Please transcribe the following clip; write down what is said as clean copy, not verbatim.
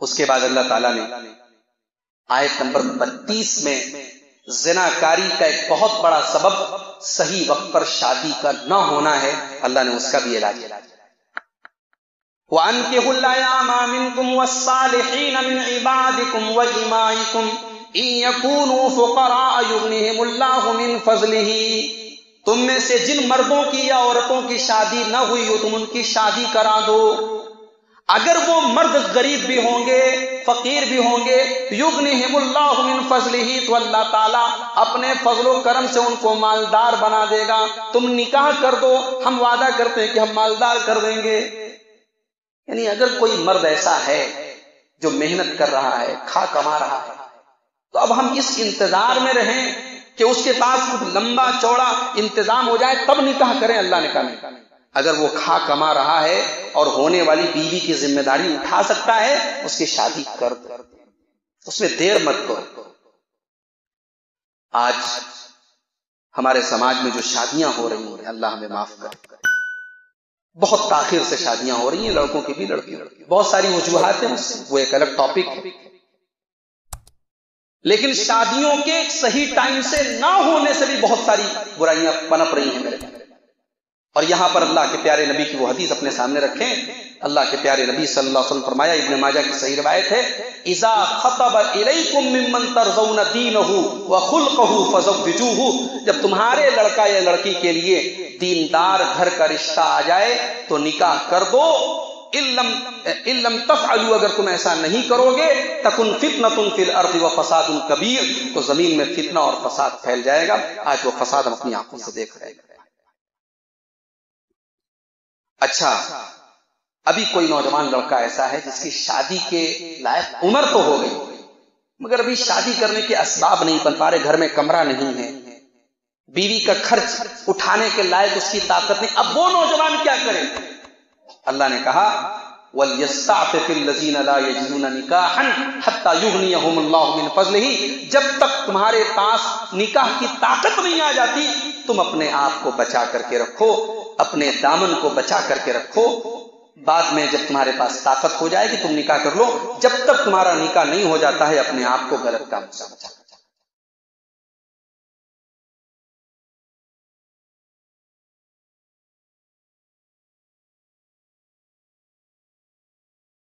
اس کے بعد اللہ تعالیٰ نے آیت نمبر 32 میں زناکاری کا ایک بہت بڑا سبب صحیح وقت پر شادی کا نہ ہونا ہے، اللہ نے اس کا بھی علاج کیا۔ وَأَنكِحُوا الْأَيَامَ مِنكُمْ وَالصَّالِحِينَ مِنْ عِبَادِكُمْ وَإِمَائِكُمْ إِن يَكُونُوا فُقَرَاءَ يُغْنِهِمُ اللَّهُ مِنْ فَضْلِهِ، تم میں سے جن مردوں کی یا عورتوں کی شادی نہ ہوئی ہو تم ان کی شادی کرا دو، اگر وہ مرد غریب بھی ہوں گے فقیر بھی ہوں گے، یغنیہم اللہ من فضلہ، تو اللہ تعالیٰ اپنے فضل و کرم سے ان کو مالدار بنا دے گا۔ تم نکاح کر دو، ہم وعدہ کرتے ہیں کہ ہم مالدار کر دیں گے۔ یعنی اگر کوئی مرد ایسا ہے جو محنت کر رہا ہے، کھا کما رہا ہے، تو اب ہم اس انتظار میں رہیں کہ اس کے پاس کچھ لمبا چوڑا انتظام ہو جائے تب نکاح کریں، اللہ نے کہا نہیں۔ اگر وہ کھا کما رہا ہے اور ہونے والی بیوی کی ذمہ داری اٹھا سکتا ہے، اس کی شادی کر دو، اس میں دیر مت کرو۔ آج ہمارے سماج میں جو شادیاں ہو رہی ہیں، اللہ ہمیں معاف کرے، بہت تاخیر سے شادیاں ہو رہی ہیں، لڑکوں کی بھی لڑکیوں کی، بہت ساری وجوہات ہیں، وہ ایک الگ ٹاپک ہے، لیکن شادیوں کے صحیح ٹائم سے نہ ہونے سے بھی بہت ساری برائیاں پنپ رہی ہیں میرے۔ اور یہاں پر اللہ کے پیارے نبی کی وہ حدیث اپنے سامنے رکھیں، اللہ کے پیارے نبی صلی اللہ علیہ وسلم فرمایا، ابن ماجہ کی صحیح روایت ہے، اذا خطب الیکم ممن ترضون دینہ وخلقہ فزوجوہ، جب تمہارے لڑکا یا لڑکی کے لیے دیندار گھر کا رشتہ آ جائے تو نکاح کر دو، ان لم تفعلوا، اگر تم ایسا نہیں کرو گے، تکن فتنۃ فی الارض وفساد کبیر، تو زمین میں فتنہ اور فساد پھیل جائے گا۔ آج وہ فساد ہم اپنی آنکھوں سے دیکھ رہے ہیں۔ اچھا، ابھی کوئی نوجوان لڑکا ایسا ہے جس کی شادی کے لائق عمر تو ہو گئی، مگر ابھی شادی کرنے کے اسباب نہیں بن پا رہے، گھر میں کمرہ نہیں ہے، بیوی کا خرچ اٹھانے کے لائق اس کی طاقت نہیں، اب وہ نوجوان کیا کرے؟ اللہ نے کہا وَلْيَسْتَعْفِفِ الَّذِينَ لَا يَجِدُونَ نِكَاحًا حَتَّى يُغْنِيَهُمُ اللَّهُ مِنْ فَضْلِهِ، جب تک تمہارے پاس نکاح کی طاقت نہیں آ جاتی، تم اپنے آپ کو بچا کر کے رکھو، اپنے دامن کو بچا کر کے رکھو، بعد میں جب تمہارے پاس طاقت ہو جائے گی تم نکاح کر لو، جب تک تمہارا نکاح نہیں ہو جاتا ہے اپنے آپ کو غلط کام سے بچا۔